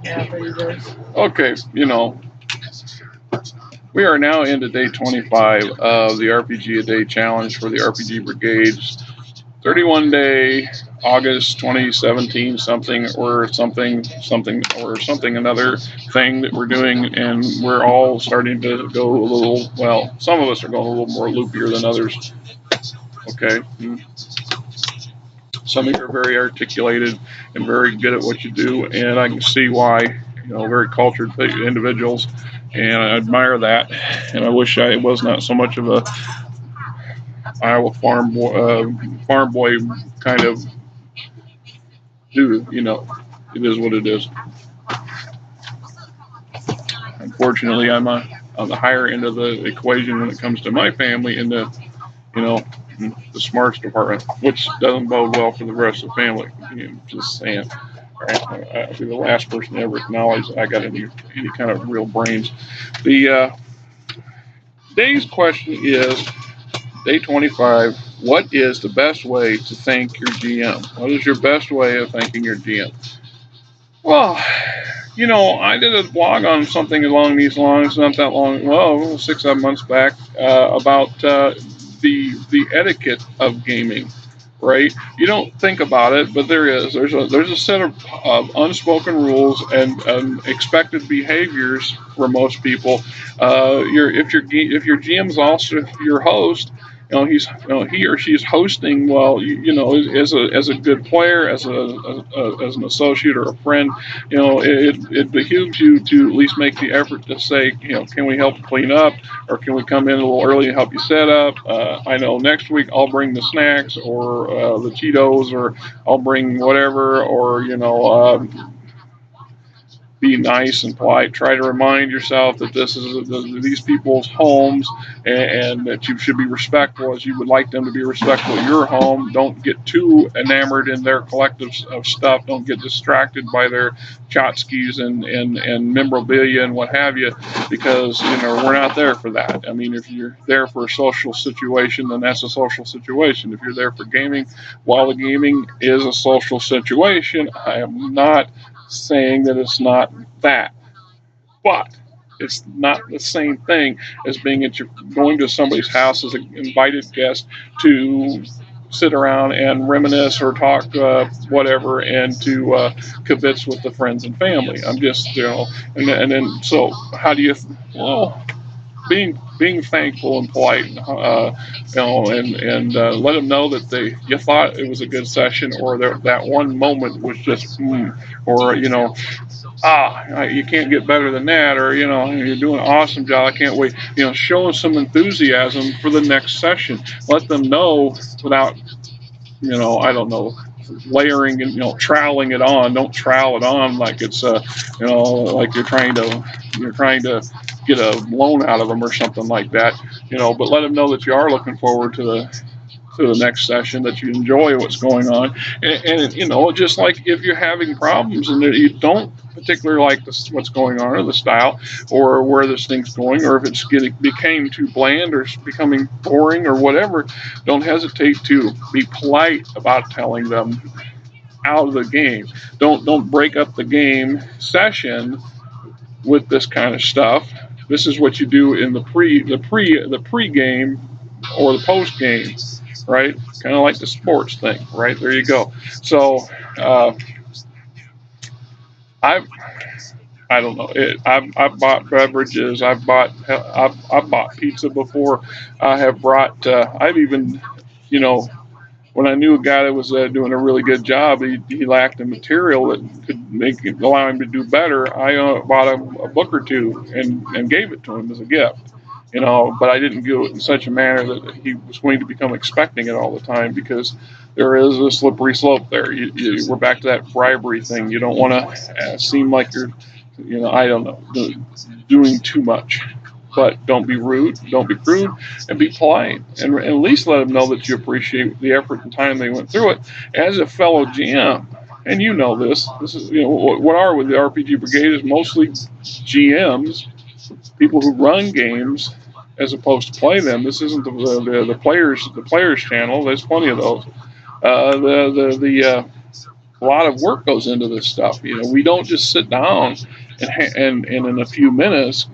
Yeah, but he does. Okay, we are now into day 25 of the RPG a Day challenge for the RPG Brigades. 31 day, August 2017, something another thing that we're doing, and we're all starting to go a little, well, some of us are going a little more loopier than others. Okay. Some of you are very articulated and very good at what you do, and I can see why, very cultured individuals, and I admire that. And I wish I was not so much of a Iowa farm boy kind of dude. It is what it is. Unfortunately, I'm on the higher end of the equation when it comes to my family in you know, the smarts department, which doesn't bode well for the rest of the family. Just saying. Right? I'll be the last person to ever acknowledge that I got any kind of real brains. The day's question is day 25. What is the best way to thank your GM? What is your best way of thanking your GM? Well, I did a blog on something along these lines not that long, well, 6 7 months back, about the etiquette of gaming. Right? You don't think about it, but there is. There's a set of unspoken rules and expected behaviors for most people. If your GM's also your host, he or she's hosting well. As a good player, as an associate or a friend, it behooves you to at least make the effort to say, can we help clean up, or can we come in a little early and help you set up? I know next week I'll bring the snacks or the Cheetos, or I'll bring whatever, or be nice and polite. Try to remind yourself that this is these people's homes, and that you should be respectful as you would like them to be respectful of your home. Don't get too enamored in their collective of stuff. Don't get distracted by their tchotchkes and memorabilia and what have you, because we're not there for that. I mean, if you're there for a social situation, then that's a social situation. If you're there for gaming, while the gaming is a social situation, I am not saying that it's not that, but it's not the same thing as going to somebody's house as an invited guest to sit around and reminisce or talk whatever, and to kibitz with the friends and family. I'm just, and then so how do you, well, being thankful and polite, and let them know that you thought it was a good session, or that one moment was just, or you can't get better than that, or you're doing an awesome job. I can't wait. Show them some enthusiasm for the next session. Let them know without, I don't know, layering and troweling it on. Don't trowel it on like it's like you're trying to get a loan out of them or something like that. But let them know that you are looking forward to the next session, that you enjoy what's going on, and just like if you're having problems and you don't particularly like what's going on, or the style, or where this thing's going, or if it's became too bland or it's becoming boring or whatever, don't hesitate to be polite about telling them out of the game. Don't break up the game session with this kind of stuff. This is what you do in the pre-game or the post-game, right? Kind of like the sports thing, right? There you go. So I've I don't know. I've bought beverages. I've bought pizza before. I have brought. I've even, you know, when I knew a guy that was doing a really good job, he lacked the material that could allow him to do better. I bought a book or two and gave it to him as a gift. But I didn't do it in such a manner that he was going to become expecting it all the time, because there is a slippery slope there. We're back to that bribery thing. You don't want to seem like you're, I don't know, doing too much. But don't be rude, don't be crude, and be polite, and at least let them know that you appreciate the effort and time they went through it. As a fellow GM, and this is, what are with the RPG Brigade is mostly GMs, people who run games as opposed to play them. This isn't the players channel. There's plenty of those. The A lot of work goes into this stuff. We don't just sit down and in a few minutes,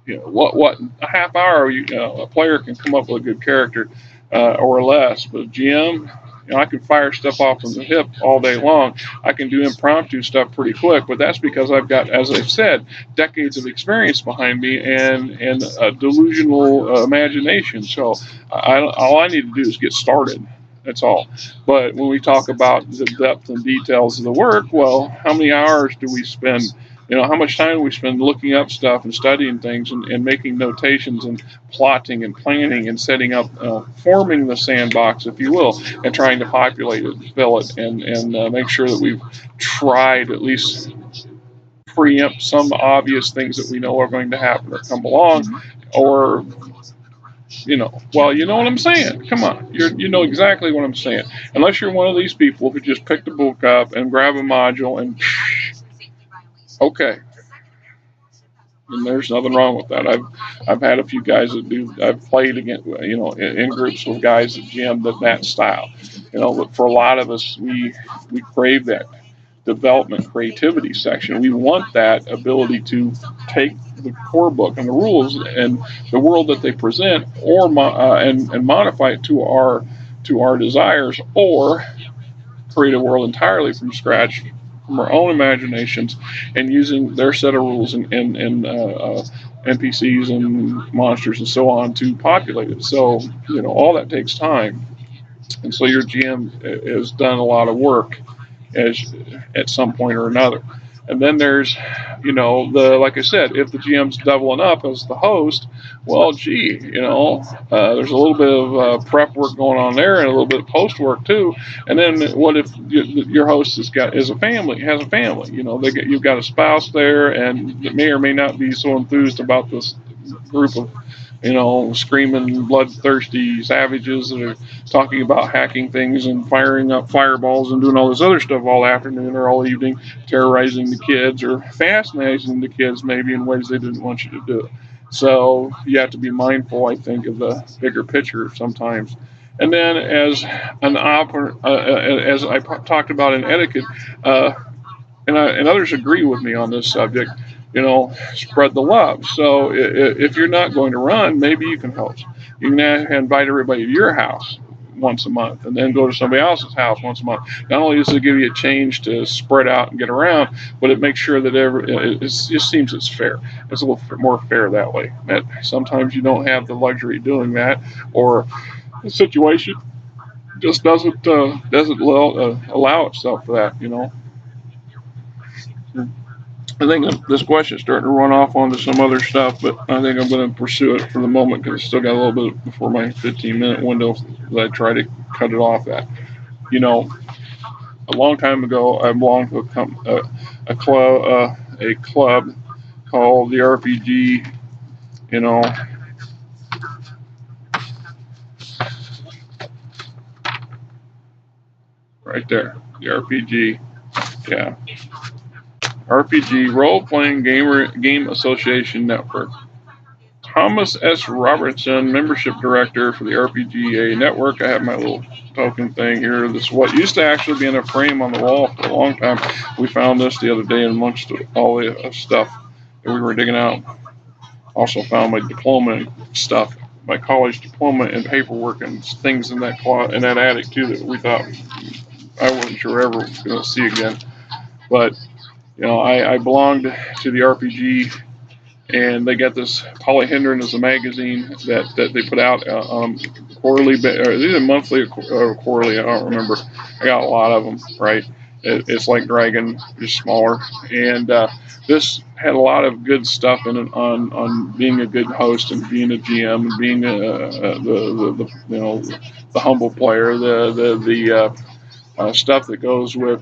what a half hour, a player can come up with a good character, or less. But GM, I can fire stuff off from the hip all day long. I can do impromptu stuff pretty quick, but that's because I've got, as I've said, decades of experience behind me and a delusional imagination. So all I need to do is get started. That's all. But when we talk about the depth and details of the work, well, how many hours do we spend? How much time we spend looking up stuff and studying things and making notations and plotting and planning and setting up, forming the sandbox, if you will, and trying to populate it, fill it, and make sure that we've tried at least preempt some obvious things that we know are going to happen or come along, or well, you know what I'm saying. Come on, you know exactly what I'm saying. Unless you're one of these people who just pick the book up and grab a module and okay, and there's nothing wrong with that. I've had a few guys that do. I've played against, in groups with guys that GM that style. But for a lot of us, we crave that development creativity section. We want that ability to take the core book and the rules and the world that they present, or and modify it to our desires, or create a world entirely from scratch from our own imaginations and using their set of rules and NPCs and monsters and so on to populate it. So all that takes time, and so your GM has done a lot of work as at some point or another. And then there's, like I said, if the GM's doubling up as the host, well, gee, there's a little bit of prep work going on there and a little bit of post work too. And then what if your host has a family, you've got a spouse there, and that may or may not be so enthused about this group of screaming, bloodthirsty savages that are talking about hacking things and firing up fireballs and doing all this other stuff all afternoon or all evening, terrorizing the kids or fascinating the kids maybe in ways they didn't want you to do. So you have to be mindful, I think, of the bigger picture sometimes. And then, as as I talked about in etiquette, and others agree with me on this subject, spread the love. So if you're not going to run, maybe you can host. You can invite everybody to your house once a month and then go to somebody else's house once a month. Not only does it give you a change to spread out and get around, but it makes sure that it just seems it's fair. It's a little more fair that way. Sometimes you don't have the luxury of doing that, or the situation just doesn't allow itself for that. I think this question is starting to run off onto some other stuff, but I think I'm going to pursue it for the moment because I still got a little bit before my 15-minute window that I try to cut it off at. A long time ago, I belonged to a club called the RPG. Right there, the RPG. Yeah. RPG Role Playing Game Association Network. Thomas S. Robertson, Membership Director for the RPGA Network. I have my little token thing here. This is what used to actually be in a frame on the wall for a long time. We found this the other day amongst all the stuff that we were digging out. Also found my diploma and stuff, my college diploma and paperwork and things in that attic too that we thought I wasn't sure ever going to see again. But I belonged to the RPG, and they got this Polyhedron as a magazine that they put out quarterly, or either monthly or quarterly. I don't remember. I got a lot of them. Right, it's like Dragon, just smaller, and this had a lot of good stuff in it on being a good host and being a GM and being the humble player, the stuff that goes with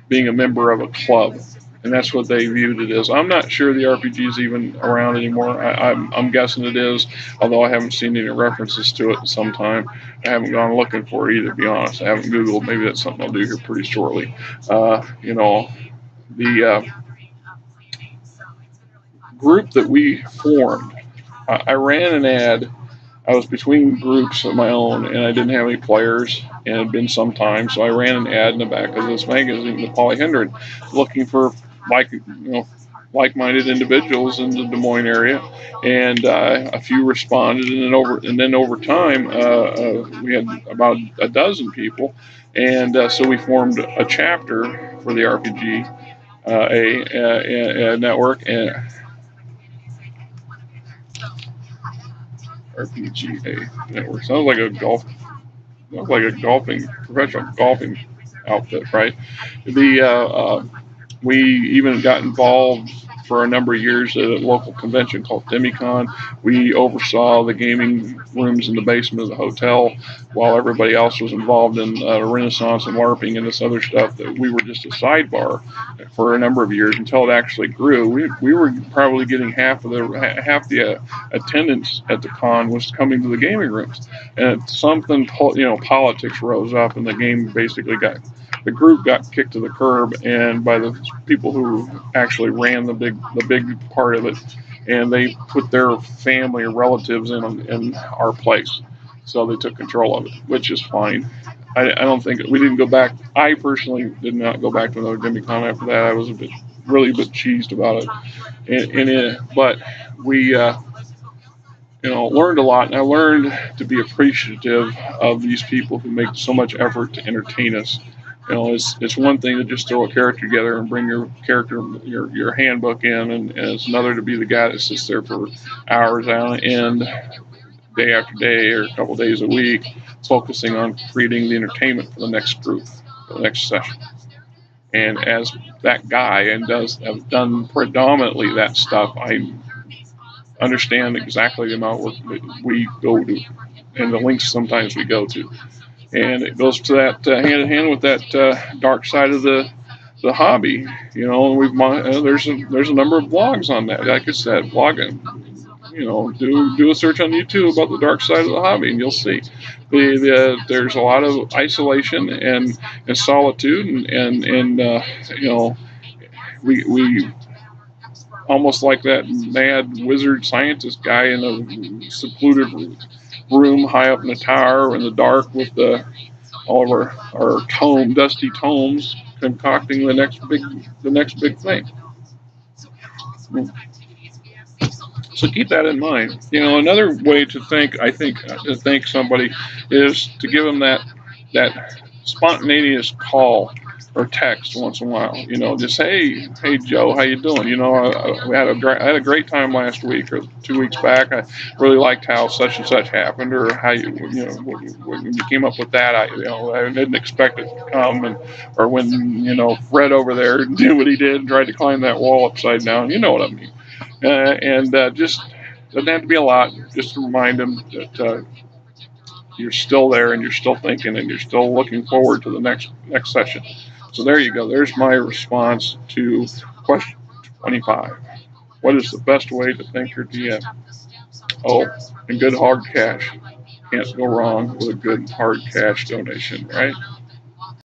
being a member of a club, and that's what they viewed it as. I'm not sure the RPG is even around anymore. I'm guessing it is, although I haven't seen any references to it in some time. I haven't gone looking for it either, to be honest. I haven't Googled. Maybe that's something I'll do here pretty shortly. The group that we formed, I ran an ad. I was between groups of my own, and I didn't have any players. and it had been some time. So I ran an ad in the back of this magazine, the Polyhedron, looking for like-minded individuals in the Des Moines area, and a few responded, and then over time, we had about a dozen people, and so we formed a chapter for the RPG a network and RPGA network. Sounds like a golfing professional golfing outfit, right? The We even got involved for a number of years at a local convention called Demicon. We oversaw the gaming rooms in the basement of the hotel while everybody else was involved in Renaissance and LARPing and this other stuff. That we were just a sidebar for a number of years until it actually grew. We were probably getting half the attendance at the con was coming to the gaming rooms, and something politics rose up, and the group got kicked to the curb, and by the people who actually ran the big part of it, and they put their family or relatives in our place, so they took control of it, which is fine. I don't think we didn't go back. I personally did not go back to another Demicon after that. I was really a bit cheesed about it, but we learned a lot, and I learned to be appreciative of these people who make so much effort to entertain us. It's one thing to just throw a character together and bring your character, your handbook in, and it's another to be the guy that sits there for hours on end, day after day, or a couple days a week, focusing on creating the entertainment for the next group, for the next session. And as that guy, and have done predominantly that stuff, I understand exactly the amount of work that we go to, and the links sometimes we go to, and it goes to that hand in hand with that dark side of the hobby. There's a number of blogs on that. Like I said, blogging. Do a search on YouTube about the dark side of the hobby, and you'll see there's a lot of isolation and solitude, and we almost like that mad wizard scientist guy in a secluded room high up in the tower in the dark with all of our dusty tomes, concocting the next big thing. So keep that in mind. Another way to thank somebody is to give them that spontaneous call or text once in a while. Just hey Joe, how you doing? I had a great time last week or 2 weeks back. I really liked how such and such happened, or how when you came up with that. I didn't expect it to come, or when Fred over there did what he did and tried to climb that wall upside down. You know what I mean? And just doesn't have to be a lot. Just to remind them that you're still there, and you're still thinking, and you're still looking forward to the next session. So there you go. There's my response to question 25. What is the best way to thank your DM? Oh, and good hard cash. Can't go wrong with a good hard cash donation, right?